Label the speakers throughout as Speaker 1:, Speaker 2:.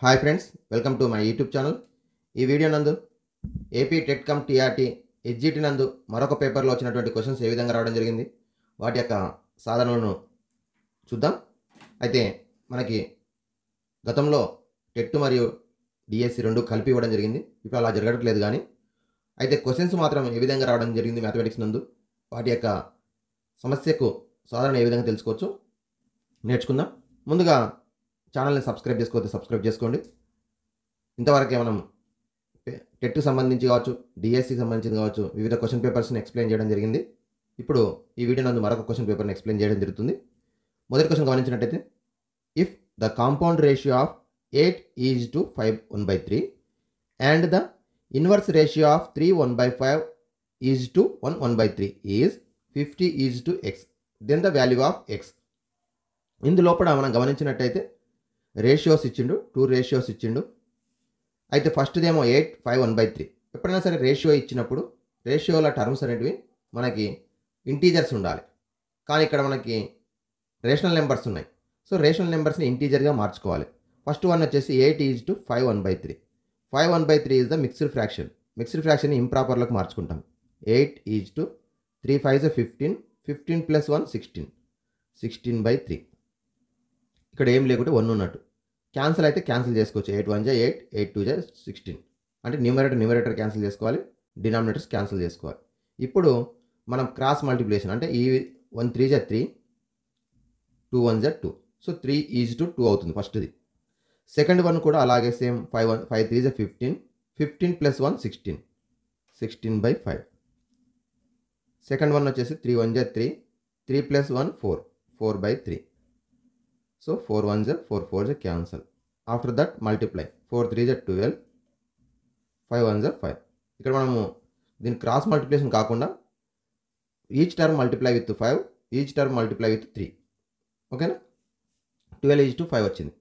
Speaker 1: Hi friends, welcome to my YouTube channel. ఈ video నందు AP TET come TRT SGT నందు మరొక పేపర్లో వచ్చినటువంటి క్వశ్చన్స్ ఏ విధంగా రావడం జరిగింది, వాటి యొక్క సాధనలను చూద్దాం. అయితే మనకి గతంలో టెట్ మరియు డిఎస్సి రెండు కలిపి ఇవ్వడం జరిగింది. ఇప్పుడు అలా జరగట్లేదు. కానీ అయితే క్వశ్చన్స్ మాత్రం ఏ విధంగా రావడం జరిగింది మ్యాథమెటిక్స్ నందు, వాటి యొక్క సమస్యకు సాధన ఏ విధంగా తెలుసుకోవచ్చు నేర్చుకుందాం. ముందుగా ఛానల్ని సబ్స్క్రైబ్ చేసుకోవద్దు, సబ్స్క్రైబ్ చేసుకోండి. ఇంతవరకే మనం టెట్కి సంబంధించి కావచ్చు, డిఎస్సికి సంబంధించి కావచ్చు, వివిధ క్వశ్చన్ పేపర్స్ని ఎక్స్ప్లెయిన్ చేయడం జరిగింది. ఇప్పుడు ఈ వీడియో నందు మరొక క్వశ్చన్ పేపర్ని ఎక్స్ప్లెయిన్ చేయడం జరుగుతుంది. మొదటి క్వశ్చన్ గమనించినట్టయితే, if the compound ratio of 8:5 1/3 and the inverse ratio of 3 1/5 1/3 is 50:x, then the value of x. ఇందులోపల మనం గమనించినట్టయితే రేషియోస్ ఇచ్చిండు, 2 రేషియోస్ ఇచ్చిండు. అయితే ఫస్ట్దేమో 8, 5, 1/3. ఎప్పుడైనా సరే రేషియో ఇచ్చినప్పుడు రేషియోల టర్మ్స్ అనేటివి మనకి ఇంటీజర్స్ ఉండాలి. కానీ ఇక్కడ మనకి రేషనల్ నెంబర్స్ ఉన్నాయి. సో రేషనల్ నెంబర్స్ని ఇంటీజర్గా మార్చుకోవాలి. ఫస్ట్ వన్ వచ్చేసి 8:5 1/3. 5 1/3 is the mixed fraction. Mixed ఫ్రాక్షన్ని ఇంప్రాపర్లోకి మార్చుకుంటాం. 8:3 5 15, 15 + 1 16, 16/3. ఇక్కడ ఏం లేకుంటే 1 ఉన్నట్టు. క్యాన్సిల్ అయితే క్యాన్సిల్ చేసుకోవచ్చు. 8 1 8, 8 2 16. అంటే న్యూమరేటర్ క్యాన్సిల్ చేసుకోవాలి, డినామినేటర్స్ క్యాన్సిల్ చేసుకోవాలి. ఇప్పుడు మనం క్రాస్ మల్టిప్లికేషన్ అంటే ఈ 1 3 3, 2 1 2. సో 3:2 అవుతుంది ఫస్ట్ది. సెకండ్ వన్ కూడా అలాగే సేమ్. 5 3 15, 15 + 1 16, 16/5. సెకండ్ వన్ వచ్చేసి 3 1 3, 3 + 1 4, 4/3. So 4 1 4, 4 cancel. After that multiply. 4 3 12, 5 1 5. ఇక్కడ మనము దీని క్రాస్ మల్టిప్లికేషన్ కాకుండా each term multiply with 5, each term multiply with 3. ఓకేనా? 12:5 వచ్చింది.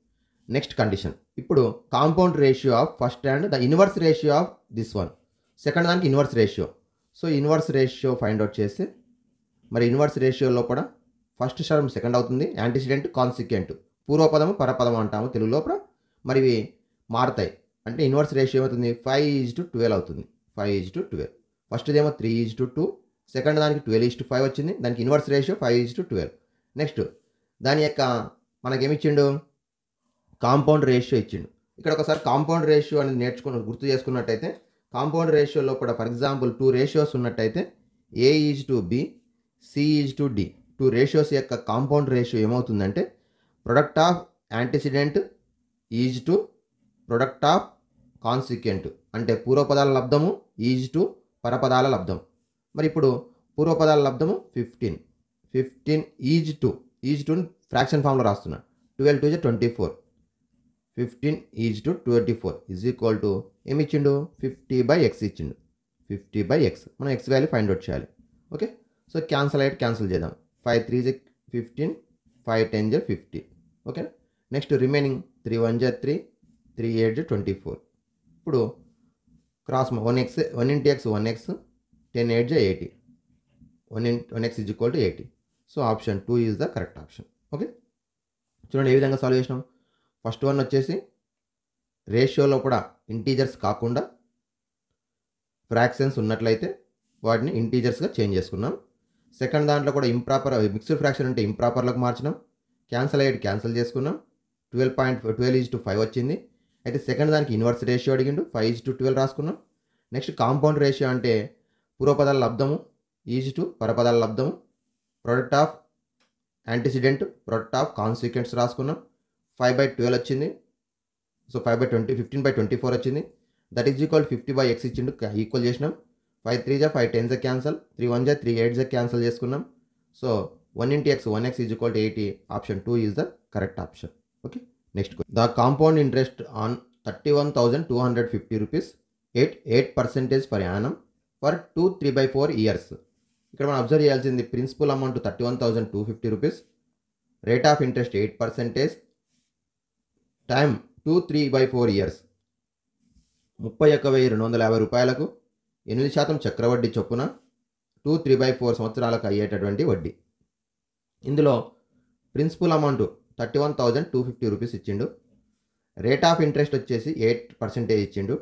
Speaker 1: Next condition. ఇప్పుడు compound ratio of first and the inverse ratio of this one. Second దానికి inverse ratio. So inverse ratio find out చేస్తే మరి inverse ratio లోపల first term second అవుతుంది, antecedent consequent, పూర్వపదము పరపదము అంటాము తెలుగు లోపల. మరి ఇవి మారుతాయి. అంటే ఇన్వర్స్ రేషియో ఏమవుతుంది? 5:12 అవుతుంది. 5:12. ఫస్ట్దేమో 3:2, సెకండ్ దానికి 12:5 వచ్చింది. దానికి ఇన్వర్స్ రేషియో 5:12. నెక్స్ట్ దాని యొక్క మనకేమిచ్చిండు? కాంపౌండ్ రేషియో ఇచ్చిండు. ఇక్కడ ఒకసారి కాంపౌండ్ రేషియో అనేది గుర్తు చేసుకున్నట్టయితే, కాంపౌండ్ రేషియోలో కూడా ఫర్ ఎగ్జాంపుల్ 2 రేషియోస్ ఉన్నట్టయితే A:B, C:D. 2 రేషియోస్ యొక్క కాంపౌండ్ రేషియో ఏమవుతుందంటే product of antecedent is to product of consequent. అంటే పూర్వపదాల లబ్ధము ఈజ్ టు పరపదాల లబ్ధం. మరి ఇప్పుడు పూర్వపదాల లబ్ధము 15, 15 ఈజ్ టు ఫ్రాక్షన్ ఫామ్లో రాస్తున్నా. 12 2 24, 15 is to 24 is equal to ఏమిచ్చిండు? 50/x ఇచ్చిండు. 50/x. మనం x వాల్యూ ఫైండ్ అవుట్ చేయాలి. ఓకే. సో క్యాన్సిల్ చేద్దాం. 5 3 15, 5 10 50. ఓకే. Next remaining 3 1 3, 3 8 24. ఇప్పుడు cross 1x 1x, 10 8 80. 1x is equal to 80. So option 2 is the correct option. Okay. చూడండి ఏ విధంగా solve చేసినాం. First one వచ్చేసి రేషియోలో కూడా ఇంటీజర్స్ కాకుండా ఫ్రాక్షన్స్ ఉన్నట్లయితే వాటిని ఇంటీజర్స్గా చేంజ్ చేసుకున్నాం. సెకండ్ దాంట్లో కూడా మిక్స్డ్ ఫ్రాక్షన్ అంటే ఇంప్రాపర్లోకి మార్చినాం. క్యాన్సిల్ చేసుకున్నాం. 12:5 వచ్చింది. అయితే సెకండ్ దానికి ఇన్వర్స్ రేషియో అడిగిండు. 5:12 రాసుకున్నాం. నెక్స్ట్ కాంపౌండ్ రేషియో అంటే పూర్వపదాల లబ్ధము ఈజ్ టు పరపదాల లబ్ధము, product of antecedent, product of consequents రాసుకున్నాం. 5/12 వచ్చింది. సో 5/20, 15/24 వచ్చింది. దట్ ఈజ్ ఈక్వల్ 50/x ఇచ్చిండు. ఈక్వల్ చేసినాం. 5 3 5 10 క్యాన్సల్. 3 1 3 8 క్యాన్సల్ చేసుకున్నాం. So 1 × x 1x is equal to 80. Option 2 is the correct option. Okay. Next the compound interest on 31,250 rupees 8% for annum for 2 3/4 years. ఇక్కడ మనం observe చేయాల్సింది principal amount 31,250 rupees, rate of interest 8%, time 2 3/4 years. 31,250 రూపాయలకు 8% చక్రవడ్డీ చొప్పున 2 3/4 సంవత్సరాలకు అయ్యేటటువంటి వడ్డీ. ఇందులో principal amount 31,250 rupees ఇచ్చిండు. రేట్ ఆఫ్ ఇంట్రెస్ట్ వచ్చేసి 8% ఇచ్చిండు.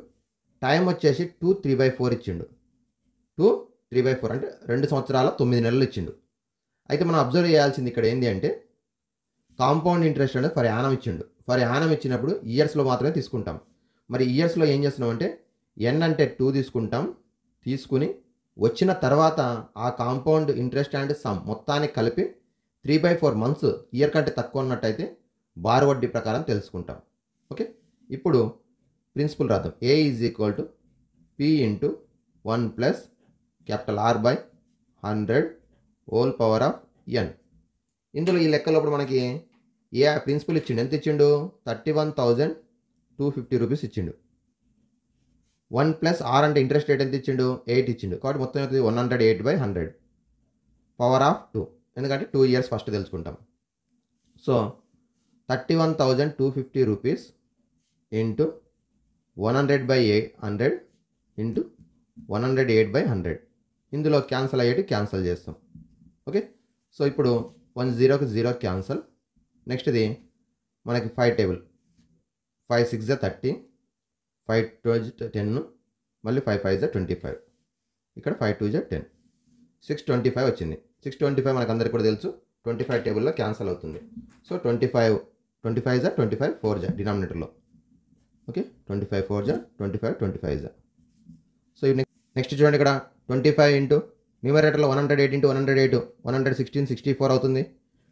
Speaker 1: టైం వచ్చేసి 3/4 ఇచ్చిండు. 3/4 అంటే 2 సంవత్సరాల 9 నెలలు ఇచ్చిండు. అయితే మనం అబ్జర్వ్ చేయాల్సింది ఇక్కడ ఏంటి అంటే కాంపౌండ్ ఇంట్రెస్ట్ అనేది ఫర్ యానం ఇచ్చిండు. ఫర్ యానం ఇచ్చినప్పుడు ఇయర్స్లో మాత్రమే తీసుకుంటాం. మరి ఇయర్స్లో ఏం చేస్తున్నాం అంటే ఎన్ అంటే 2 తీసుకుంటాం. తీసుకుని వచ్చిన తర్వాత ఆ కాంపౌండ్ ఇంట్రెస్ట్ అండ్ సమ్ మొత్తాన్ని కలిపి 3/4 మంత్స్ ఇయర్ కంటే తక్కువ ఉన్నట్టయితే బార్ వడ్డీ ప్రకారం తెలుసుకుంటాం. ఓకే, ఇప్పుడు ప్రిన్సిపల్ రాద్దాం. A is equal to P into 1 plus capital R by 100 whole power of N. ఇందులో ఈ లెక్కలోప్పుడు మనకి ఏ ప్రిన్సిపల్ ఇచ్చిండు, ఎంత ఇచ్చిండు? 31,250 రూపీస్ ఇచ్చిండు. 1 ప్లస్ ఆర్ అంటే ఇంట్రెస్ట్ రేట్ ఎంత ఇచ్చిండు? 8 ఇచ్చిండు. కాబట్టి మొత్తం అవుతుంది 108/100 పవర్ ఆఫ్ 2, ఎందుకంటే 2 ఇయర్స్ ఫస్ట్ తెలుసుకుంటాం. So 31,250 rupees into 100/100 into 108/100. ఇందులో క్యాన్సల్ అయ్యేటి క్యాన్సల్ చేస్తాం. ఓకే, సో ఇప్పుడు 1 0కి 0 క్యాన్సల్. నెక్స్ట్ది మనకి 5 టేబుల్. 5 6 30, 5 2 10, మళ్ళీ 5 5 25. ఇక్కడ 5 2 10, 625 వచ్చింది. 625 మనకు అందరికీ కూడా తెలుసు 25 టేబుల్లో క్యాన్సల్ అవుతుంది. సో 25 25 4 డినామినేటర్లో. ఓకే, 25 4 25 25. సో నెక్స్ట్ చూడండి, ఇక్కడ 25 ఇంటూ న్యూమరేటర్లో 108 ఇంటూ 108 116 64 అవుతుంది.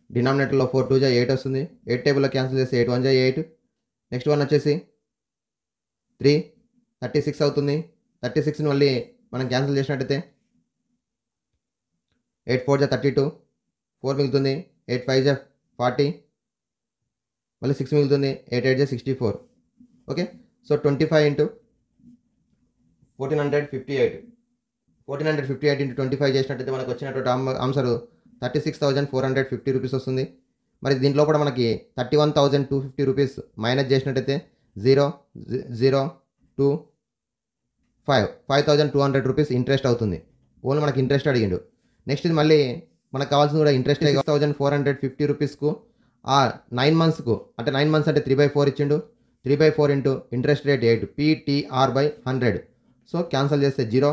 Speaker 1: డినామినేటర్లో 4 2 8 వస్తుంది. 8 టేబుల్లో క్యాన్సిల్ చేస్తే 8 1 8. నెక్స్ట్ వన్ వచ్చేసి 3 36 అవుతుంది. 36ని మళ్ళీ మనం క్యాన్సిల్ చేసినట్టయితే 8 4 32, 4 మిగులుతుంది. 8 5 40, మళ్ళీ 6 మిగులుతుంది. 8 8 64. ఓకే, సో 25 ఇంటూ 1458 1458 ఇంటూ 25 చేసినట్టయితే మనకు వచ్చినటువంటి ఆన్సర్ 36,450 రూపీస్ వస్తుంది. మరి దీంట్లో కూడా మనకి 31,250 రూపీస్ మైనస్ చేసినట్టయితే 0 0 2 5 5,200 రూపీస్ ఇంట్రెస్ట్ అవుతుంది. ఓన్లీ మనకి ఇంట్రెస్ట్ అడిగిండు. నెక్స్ట్ ఇది మళ్ళీ మనకు కావాల్సింది కూడా ఇంట్రెస్ట్ 6,450 రూపీస్కు ఆ 9 మంత్స్కు, అంటే 9 మంత్స్ అంటే 3/4 ఇచ్చిండు. 3/4 into interest rate 8 PTR/100. So cancel చేస్తే 0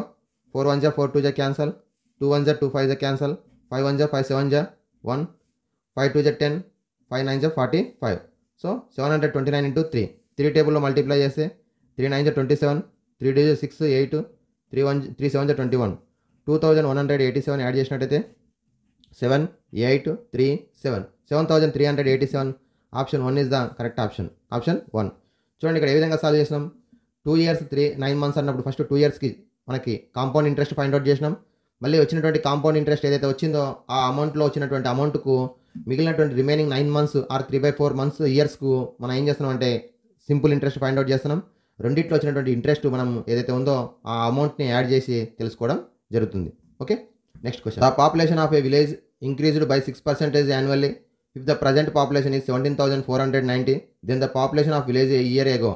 Speaker 1: 4 1 4 2 క్యాన్సల్, 2 1 2 5 క్యాన్సల్, 5 1 5 7 1, 5 2 10, 5 9 45. సో 729 ఇంటూ 3 టేబుల్లో మల్టిప్లై చేస్తే 3 9 27, 3 2 6 8, 3 7 21. 2,187 యాడ్ చేసినట్టయితే 7 8 3 7 7,387. Option 1 is the correct option. Option 1. చూడండి ఇక్కడ ఏ విధంగా సాల్వ్ చేసినాం. 2 ఇయర్స్ 9 మంత్స్ అన్నప్పుడు ఫస్ట్ 2 ఇయర్స్కి మనకి కాంపౌండ్ ఇంట్రెస్ట్ ఫైండ్ అవుట్ చేసినాం. మళ్ళీ వచ్చినటువంటి కాంపౌండ్ ఇంట్రెస్ట్ ఏదైతే వచ్చిందో ఆ అమౌంట్లో వచ్చినటువంటి అమౌంట్కు మిగిలినటువంటి రిమైనింగ్ 9 మంత్స్ ఆర్ 3/4 మంత్స్ ఇయర్స్కు మనం ఏం చేస్తున్నాం అంటే సింపుల్ ఇంట్రెస్ట్ ఫైండ్ అవుట్ చేస్తున్నాం. రెండింటిలో వచ్చినటువంటి ఇంట్రెస్ట్ మనం ఏదైతే ఉందో ఆ అమౌంట్ని యాడ్ చేసి తెలుసుకోవడం జరుగుతుంది. Okay, next question. The population of a village increased by 6% annually. If the present population is 17,490, then the population of village a year ago.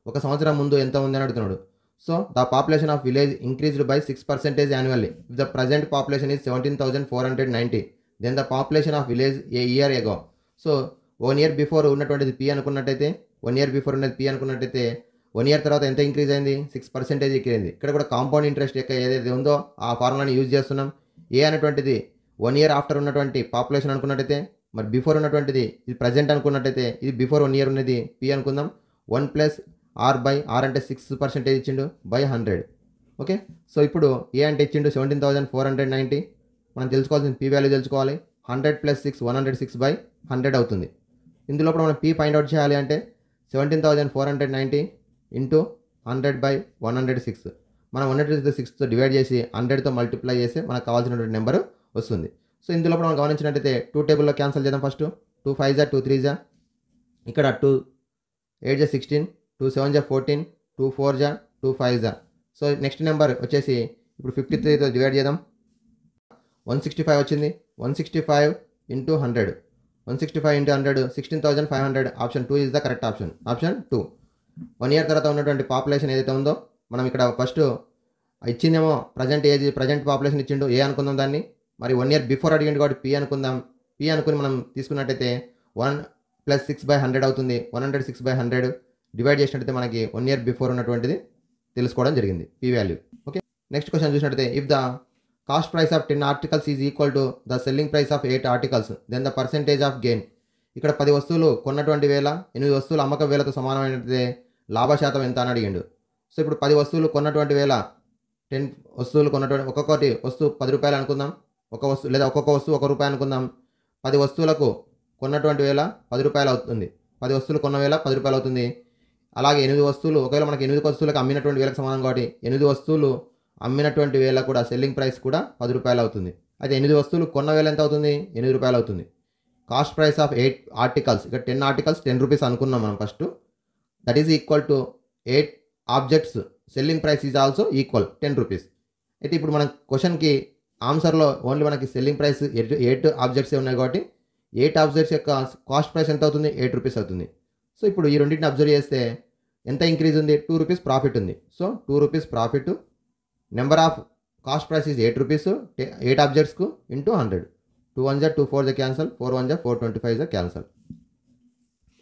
Speaker 1: ఒక సంవత్సరం ముందు ఎంత ఉంది అని అడుగుతున్నాడు. So the population of village increased by 6% annually. If the present population is 17,490, then the population of village a year ago. So 1 year before ఉన్నటువంటిది P అనుకున్నట్టయితే 1 year before ఉన్నది పి అనుకున్నట్టయితే 1 ఇయర్ తర్వాత ఎంత ఇంక్రీజ్ అయింది? 6% ఇంక్రీజ్. ఇక్కడ కూడా compound interest యొక్క ఏదైతే ఉందో ఆ ఫార్ములాని యూజ్ చేస్తున్నాం. ఏ అనేటువంటిది 1 ఇయర్ ఆఫ్టర్ ఉన్నటువంటి పాపులేషన్ అనుకున్నట్టయితే, మరి బిఫోర్ ఉన్నటువంటిది ఇది ప్రజెంట్ అనుకున్నట్టయితే ఇది బిఫోర్ 1 ఇయర్ ఉన్నది పి అనుకుందాం. 1 ప్లస్ ఆర్ బై ఆర్ అంటే 6% ఇచ్చిండు బై 100. ఓకే, సో ఇప్పుడు ఏ అంటే ఇచ్చిండు 17,490. మనం తెలుసుకోవాల్సిన పి వాల్యూ తెలుసుకోవాలి. 100 ప్లస్ 6 106/100 అవుతుంది. ఇందులో మనం పి ఫైండ్ అవుట్ చేయాలి అంటే 17,490 ఇంటూ 100/106. మనం 106తో డివైడ్ చేసి 100తో మల్టిప్లై చేస్తే మనకు కావాల్సినటువంటి నెంబర్ వస్తుంది. సో ఇందులో మనం గమనించినట్టయితే 2 టేబుల్లో క్యాన్సల్ చేద్దాం. ఫస్ట్ 2 5 2 3 ఇక్కడ 2 8 16, 2 7 14, 2 4 2 5. సో నెక్స్ట్ నెంబర్ వచ్చేసి ఇప్పుడు 53తో డివైడ్ చేద్దాం. 165 వచ్చింది. 165 into 100, 165 into 100 16,500. Option 2 is the correct option. Option 2. 1 year తర్వాత ఉన్నటువంటి పాపులేషన్ ఏదైతే ఉందో మనం ఇక్కడ ఫస్ట్ ఇచ్చిందేమో ప్రజెంట్ ఏజ్, ప్రజెంట్ పాపులేషన్ ఇచ్చిండు ఏ అనుకుందాం దాన్ని. మరి 1 ఇయర్ బిఫోర్ అడిగిండు కాబట్టి పి అనుకుందాం. పి అనుకుని మనం తీసుకున్నట్టయితే 1 ప్లస్ 6/100 అవుతుంది. 106/100. డివైడ్ చేసినట్టయితే మనకి 1 ఇయర్ బిఫోర్ ఉన్నటువంటిది తెలుసుకోవడం జరిగింది P value. Okay, next question చూసినట్టయితే if the cost price of 10 articles is equal to the selling price of 8 articles then the percentage of gain. ఇక్కడ 10 వస్తువులు కొన్నటువంటి వేల 8 వస్తువులు అమ్మక వేలతో సమానమైనట్లయితే లాభశాతం ఎంత అని అడిగిండు. సో ఇప్పుడు 10 వస్తువులు కొన్నటువంటి వేల 10 వస్తువులు కొన్నటువంటి ఒక్కొక్కటి వస్తువు 10 రూపాయలు అనుకుందాం, ఒక వస్తువు లేదా ఒక్కొక్క వస్తువు 1 రూపాయి అనుకుందాం. 10 వస్తువులకు కొన్నటువంటి వేల 10 రూపాయలు అవుతుంది. 10 వస్తువులు కొన్న వేల 10 రూపాయలు అవుతుంది. అలాగే 8 వస్తువులు ఒకవేళ మనకి 8 వస్తువులకు అమ్మినటువంటి వేలకు సమానం కాబట్టి 8 వస్తువులు అమ్మినటువంటి వేల కూడా సెల్లింగ్ ప్రైస్ కూడా 10 రూపాయలు అవుతుంది. అయితే 8 వస్తువులు కొన్న వేల ఎంత అవుతుంది? 8 రూపాయలు అవుతుంది. కాస్ట్ ప్రైస్ ఆఫ్ 8 ఆర్టికల్స్, ఇక్కడ 10 ఆర్టికల్స్ 10 రూపీస్ అనుకున్నాం మనం first. That is equal to 8 objects selling price is also equal 10 rupees. అయితే ఇప్పుడు మనం క్వశ్చన్కి ఆన్సర్లో ఓన్లీ మనకి సెల్లింగ్ ప్రైస్ 8 ఆబ్జెక్ట్సే ఉన్నాయి కాబట్టి 8 ఆబ్జెక్ట్స్ యొక్క కాస్ట్ ప్రైస్ ఎంత అవుతుంది? 8 రూపీస్ అవుతుంది. సో ఇప్పుడు ఈ రెండింటిని అబ్జర్వ్ చేస్తే ఎంత ఇంక్రీజ్ ఉంది? 2 రూపీస్ ప్రాఫిట్ ఉంది. So 2 rupees profit, number of cost price is 8 rupees 8 ఆబ్జెక్ట్స్కు ఇంటూ 100. 2 1 2 4 cancel, 4 1 425 cancel.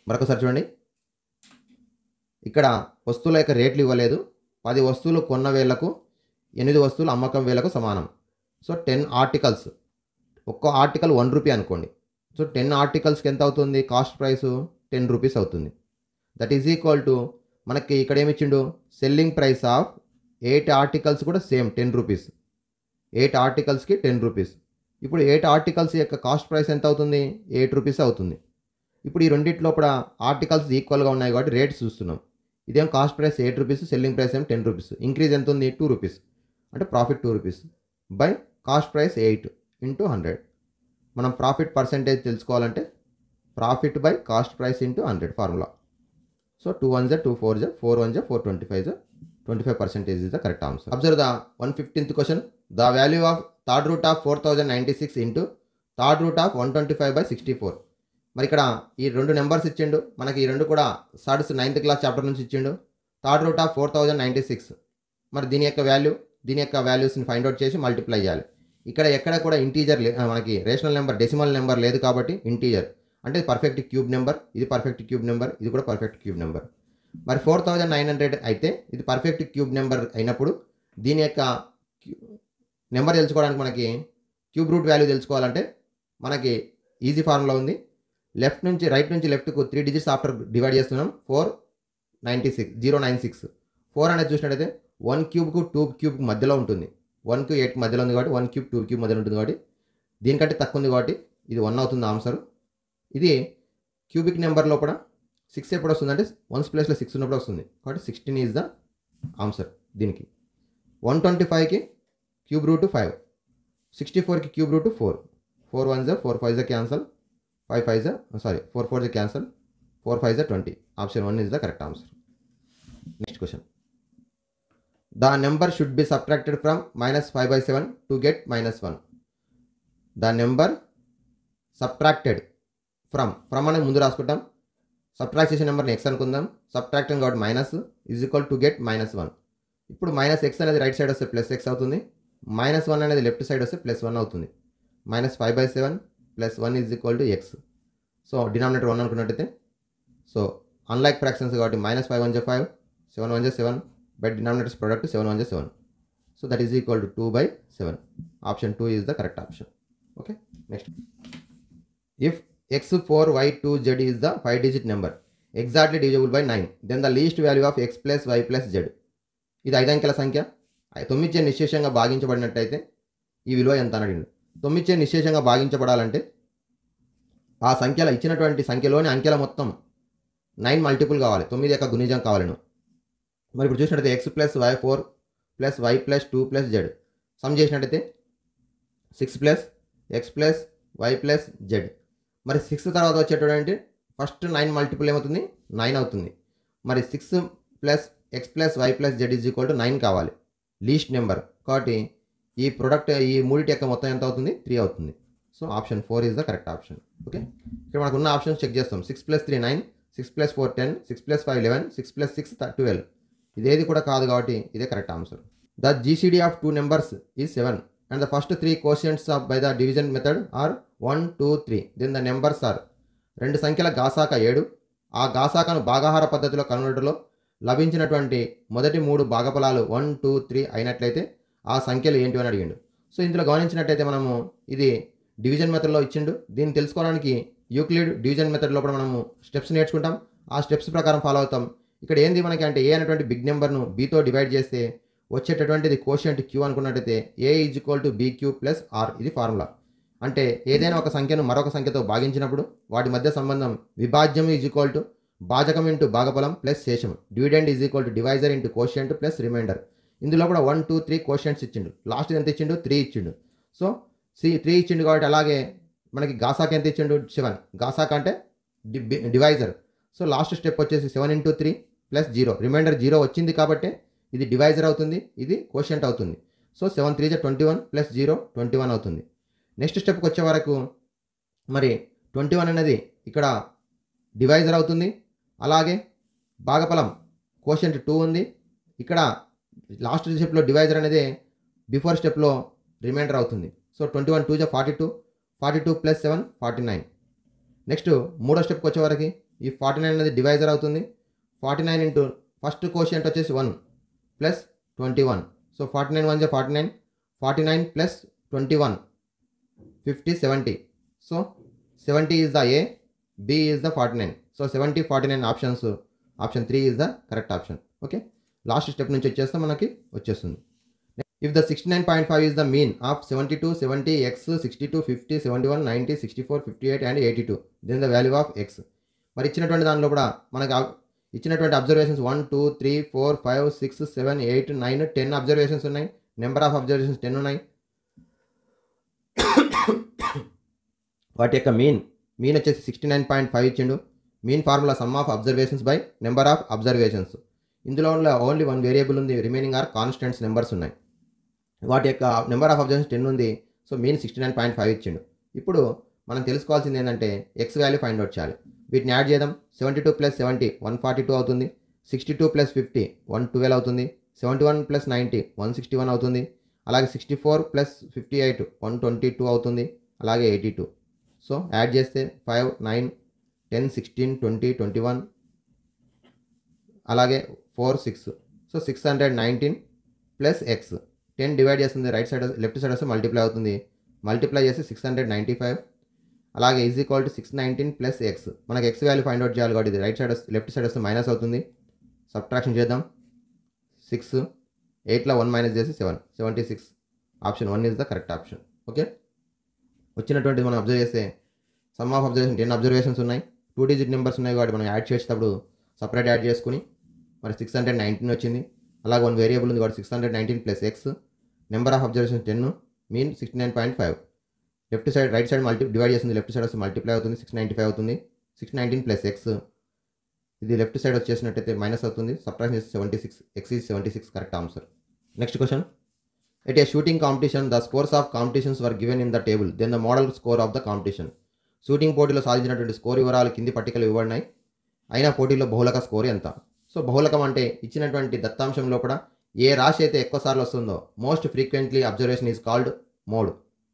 Speaker 1: మరొకసారి చూడండి, ఇక్కడ వస్తువుల యొక్క రేట్లు ఇవ్వలేదు. 10 వస్తువులు కొన్న వేలకు 8 వస్తువులు అమ్మకం వేలకు సమానం. సో 10 ఆర్టికల్స్, ఒక్క ఆర్టికల్ 1 రూపీ అనుకోండి. సో 10 ఆర్టికల్స్కి ఎంత అవుతుంది? కాస్ట్ ప్రైస్ 10 రూపీస్ అవుతుంది. దట్ ఈజ్ ఈక్వల్ టు మనకి ఇక్కడ ఏమి ఇచ్చిండు? సెల్లింగ్ ప్రైస్ ఆఫ్ 8 ఆర్టికల్స్ కూడా సేమ్ 10 రూపీస్. 8 ఆర్టికల్స్కి 10 రూపీస్. ఇప్పుడు 8 ఆర్టికల్స్ యొక్క కాస్ట్ ప్రైస్ ఎంత అవుతుంది? 8 రూపీస్ అవుతుంది. ఇప్పుడు ఈ రెండింటిలో కూడా ఆర్టికల్స్ ఈక్వల్గా ఉన్నాయి కాబట్టి రేట్స్ చూస్తున్నాం. ఇదేం cost price 8 rupees, selling price ఏం 10 రూపీస్. ఇంక్రీజ్ ఎంత ఉంది? 2 రూపీస్. అంటే profit 2 rupees by cost price 8 into 100. మనం ప్రాఫిట్ పర్సెంటేజ్ తెలుసుకోవాలంటే profit by cost price into 100 formula. So 2 1 2 4 4 1 425 25% is the correct answer. Observe the 115th question. The value of third root of 4096 into third root of 125/64. మరి ఇక్కడ ఈ రెండు numbers ఇచ్చిండు మనకి. ఈ రెండు కూడా సర్డ్స్ 9th క్లాస్ చాప్టర్ నుంచి ఇచ్చిండు. Third root of 4096. మరి దీని యొక్క వాల్యూస్ని ఫైండ్ అవుట్ చేసి మల్టిప్లై చేయాలి. ఇక్కడ ఎక్కడ కూడా ఇంటీజర్ మనకి రేషనల్ నెంబర్ డెసిమల్ నెంబర్ లేదు కాబట్టి ఇంటీజర్ అంటే పర్ఫెక్ట్ క్యూబ్ నెంబర్, ఇది పర్ఫెక్ట్ క్యూబ్ నెంబర్, ఇది కూడా పర్ఫెక్ట్ క్యూబ్ నెంబర్. మరి 4900 అయితే ఇది పర్ఫెక్ట్ క్యూబ్ నెంబర్ అయినప్పుడు దీని యొక్క నెంబర్ తెలుసుకోవడానికి మనకి క్యూబ్ రూట్ వాల్యూ తెలుసుకోవాలంటే మనకి ఈజీ ఫార్ములా ఉంది. రైట్ నుంచి లెఫ్ట్కు 3 డిజిట్స్ ఆఫ్టర్ డివైడ్ చేస్తున్నాం. 096. 4 అనేది చూసినట్టయితే 1 క్యూబ్కు 2 క్యూబ్కి మధ్యలో ఉంటుంది. 1కు 8 మధ్యలో ఉంది కాబట్టి 1 క్యూబ్ 2 క్యూబ్ మధ్యలో ఉంటుంది కాబట్టి దీనికంటే తక్కువ ఉంది కాబట్టి ఇది 1 అవుతుంది ఆన్సర్. ఇది క్యూబిక్ నెంబర్ లోపల 6 ఎప్పుడు వస్తుంది అంటే 1's ప్లేస్లో 6 ఉన్నప్పుడు వస్తుంది కాబట్టి 16 ఈజ్ ద ఆన్సర్ దీనికి. 125కి క్యూబ్ రూట్ 5, 64కి cube root 4. 4 1 4 5 cancel, 5 5 4 4 cancel, 4 5 20. Option 1 is the correct answer. Next question. The number should be subtracted from -5/7 to get -1. The number subtracted from అనేది ముందు రాసుకుంటాం. సబ్ట్రాక్ట్ చేసే నెంబర్ని x అనుకుందాం. సబ్ట్రాక్టింగ్ కాబట్టి minus is equal to get -1. ఇప్పుడు -x అనేది right side వస్తే +x అవుతుంది. -1 అనేది లెఫ్ట్ సైడ్ వస్తే +1 అవుతుంది. -5/7 +1 is equal to x. So denominator 1 అనుకున్నట్టయితే సో అన్లైక్ ఫ్రాక్షన్స్ కాబట్టి -5 1 5, 7 1 7, but denominators product 7 1 7. So that is equal to 2/7. Option 2 is the correct option. Okay, next. If x4y2z is the 5-digit number exactly divisible by 9, then the least value of x plus y plus z. ఇది 5 అంకెల సంఖ్య 9 చే నిశ్శేషంగా భాగించబడినట్టయితే ఈ విలువ ఎంత అని అడిగిండు. 9 చే నిశ్శేషంగా భాగించబడాలంటే ఆ సంఖ్యల ఇచ్చినటువంటి సంఖ్యలోని అంకెల మొత్తం 9 మల్టిపుల్ కావాలి, 9 యొక్క గుణిజం కావాలను. మరి ఇప్పుడు చూసినట్టయితే x plus y 4 plus y plus 2 plus z some చేసినట్టయితే 6 plus x plus y plus z. మరి 6 తర్వాత వచ్చేటటువంటి ఫస్ట్ 9 మల్టిపుల్ ఏమవుతుంది? 9 అవుతుంది. మరి 6 plus x plus y plus z is equal to 9 కావాలి లీస్ట్ నెంబర్. కాబట్టి ఈ ప్రొడక్ట్ ఈ మూడిటి యొక్క మొత్తం ఎంత అవుతుంది? 3 అవుతుంది. So option 4 is the correct option. Okay, ఇక్కడ మనకు ఉన్న ఆప్షన్స్ చెక్ చేస్తాం. 6 + 3 9, 6 + 4 10, 6 + 5 11, 6 + 6 12. ఇదేది కూడా కాదు కాబట్టి ఇదే correct answer. The GCD of 2 numbers is 7 and the first 3 quotients of by the division method are 1 2 3. then the numbers are 2 సంఖ్యల గాసాక 7, ఆ గాసాకను భాగాహార పద్ధతిలో కనుగొనడంలో లభించినటువంటి మొదటి 3 భాగఫలాలు 1, 2, 3 అయినట్లయితే ఆ సంఖ్యలు ఏంటి అని అడిగిండు. సో ఇందులో గమనించినట్టయితే మనము ఇది డివిజన్ మెథడ్లో ఇచ్చిండు. దీన్ని తెలుసుకోవడానికి యూక్లిడ్ డివిజన్ మెథడ్ లోపల మనము స్టెప్స్ నేర్చుకుంటాం. ఆ స్టెప్స్ ప్రకారం ఫాలో అవుతాం. ఇక్కడ ఏంది మనకి అంటే ఏ అనేటువంటి బిగ్ నెంబర్ను బీతో డివైడ్ చేస్తే వచ్చేటటువంటిది కోషియంట్ క్యూ అనుకున్నట్టయితే A is equal to BQ plus R, ఇది ఫార్ములా. అంటే ఏదైనా ఒక సంఖ్యను మరొక సంఖ్యతో భాగించినప్పుడు వాటి మధ్య సంబంధం విభాజ్యం ఈజ్ ఈక్వల్ టు భాజకం ఇంటూ భాగఫలం ప్లస్ శేషం, dividend is equal to divisor into quotient plus remainder. ఇందులో కూడా 1, 2, 3 కోషియంట్స్ ఇచ్చిండు. లాస్ట్ ఎంత ఇచ్చిండు? 3 ఇచ్చిండు. సో 3 ఇచ్చిండు కాబట్టి అలాగే మనకి గాసాక్ ఎంత ఇచ్చిండు? 7. గాసాక్ అంటే డివైజర్. సో లాస్ట్ స్టెప్ వచ్చేసి 7 ఇంటూ 3 ప్లస్ 0, రిమైండర్ 0 వచ్చింది కాబట్టి ఇది డివైజర్ అవుతుంది, ఇది కోషియంట్ అవుతుంది. సో 7 3 21 ప్లస్ 0 21 అవుతుంది. నెక్స్ట్ స్టెప్కి వచ్చే వరకు మరి 21 అనేది ఇక్కడ డివైజర్ అవుతుంది. అలాగే భాగఫలం కోషియంట్ 2 ఉంది. ఇక్కడ లాస్ట్ స్టెప్లో డివైజర్ అనేది బిఫోర్ స్టెప్లో రిమైండర్ అవుతుంది. So 21 2 42, 42 plus 7 49. నెక్స్ట్ మూడో స్టెప్కి వచ్చే వరకు ఈ 49 అనేది డివైజర్ అవుతుంది. 49 ఇంటూ ఫస్ట్ కోషియంట్ వచ్చేసి 1 plus 21. So 49 1 49, 49 plus 21 50 70. So 70 is the a, b is the 49. So 70 49 options, option 3 is the correct option. Okay, last step నుంచి వచ్చేస్తే మనకి వచ్చేస్తుంది. If the 69.5 is the mean of 72, 70, x, 62, 50, 71, 90, 64, 58 and 82, then the value of x. మరి ఇచ్చినటువంటి దానిలో కూడా మనకి ఇచ్చినటువంటి అబ్జర్వేషన్స్ 1, 2, 3, 4, 5, 6, 7, 8, 9, 10 అబ్జర్వేషన్స్ ఉన్నాయి. నెంబర్ ఆఫ్ అబ్జర్వేషన్స్ 10 ఉన్నాయి. వాటి యొక్క మీన్ వచ్చేసి 69.5 ఇచ్చిండు. Mean formula some of observations by number of observations. ఇందులో ఓన్లీ 1 వేరియబుల్ ఉంది, రిమైనింగ్ ఆర్ కాన్స్టెంట్స్ నెంబర్స్ ఉన్నాయి. వాటి యొక్క నెంబర్ ఆఫ్ అబ్జర్వేషన్స్ 10 ఉంది. సో మీన్ 69.5 ఇచ్చిండు. ఇప్పుడు మనం తెలుసుకోవాల్సింది ఏంటంటే ఎక్స్ వాల్యూ ఫైండ్ అవుట్ చేయాలి. వీటిని యాడ్ చేద్దాం. 72 ప్లస్ 70 142 అవుతుంది. 62 ప్లస్ 50 112 అవుతుంది. 71 ప్లస్ 90 161 అవుతుంది. అలాగే 64 ప్లస్ 58 122 అవుతుంది. అలాగే 82. సో యాడ్ చేస్తే 5 9 10 16 20 21 అలాగే 4 6. So 619 plus X. 10 డివైడ్ చేస్తుంది రైట్ సైడ్, లెఫ్ట్ సైడ్ వస్తే మల్టిప్లై అవుతుంది. మల్టిప్లై చేసి 695 అలాగే is equal to 619 plus X. మనకి ఎక్స్ వాల్యూ ఫైండ్ అవుట్ చేయాలి కాబట్టి ఇది రైట్ సైడ్ లెఫ్ట్ సైడ్ వస్తే మైనస్ అవుతుంది. సబ్ట్రాక్షన్ చేద్దాం. 6 8లో 1 మైనస్ చేసి 7 76. Option 1 is the correct option. Okay, వచ్చినటువంటి మనం అబ్జర్వ్ చేస్తే సమ్ ఆఫ్ అబ్జర్వేషన్ 10 అబ్జర్వేషన్స్ ఉన్నాయి. 2 డిజిట్ నెంబర్స్ ఉన్నాయి కాబట్టి మనం యాడ్ చేసేటప్పుడు సపరేట్ యాడ్ చేసుకుని మరి 619 వచ్చింది. అలాగే 1 వేరియబుల్ ఉంది కాబట్టి 619 plus x. Number of observation 10, mean 69.5. Left side right side divide చేస్తుంది, లెఫ్ట్ సైడ్ వస్తే మల్టిప్లై అవుతుంది. 695 అవుతుంది. 619 ప్లస్ ఎక్స్. ఇది లెఫ్ట్ సైడ్ వచ్చేసినట్టయితే మైనస్ అవుతుంది. సబ్ట్రాక్షన్ చేస్తే 76. X is 76 correct answer. Next question. At a shooting competition the scores of competitions were given in the table, then the modal score of the competition. షూటింగ్ పోటీలో సాధించినటువంటి score వివరాలు కింది పట్టికలు ఇవ్వబడినాయి. అయినా పోటీలో బహుళక స్కోర్ ఎంత? సో బహుళకం అంటే ఇచ్చినటువంటి దత్తాంశంలో కూడా ఏ రాశి అయితే ఎక్కువ సార్లు వస్తుందో most frequently observation is called mode.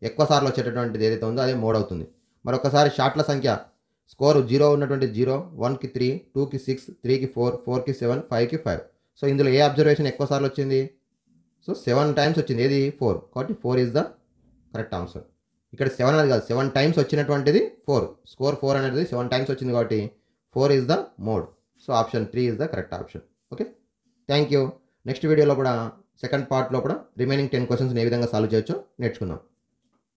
Speaker 1: ఎక్కువ సార్లు వచ్చేటటువంటిది ఏదైతే ఉందో అదే మోడ్ అవుతుంది. మరొకసారి షాట్ల సంఖ్య స్కోర్ 0 ఉన్నటువంటి 0, 1కి 3, 2కి 6, 3కి 4, 4కి 7, 5కి 5. సో ఇందులో ఏ అబ్జర్వేషన్ ఎక్కువ సార్లు వచ్చింది? సో 7 టైమ్స్ వచ్చింది. ఏది? 4. కాబట్టి 4 ఈజ్ ద కరెక్ట్ ఆన్సర్. ఇక్కడ 7 అనేది కాదు, 7 టైమ్స్ వచ్చినటువంటిది 4. స్కోర్ 4 అనేది 7 టైమ్స్ వచ్చింది కాబట్టి 4 is the mode. So option 3 is the correct option. Okay, thank you. Next వీడియోలో కూడా సెకండ్ పార్ట్లో కూడా రిమైనింగ్ 10 క్వశ్చన్స్ని ఏ విధంగా సాల్వ్ చేయొచ్చో నేర్చుకుందాం.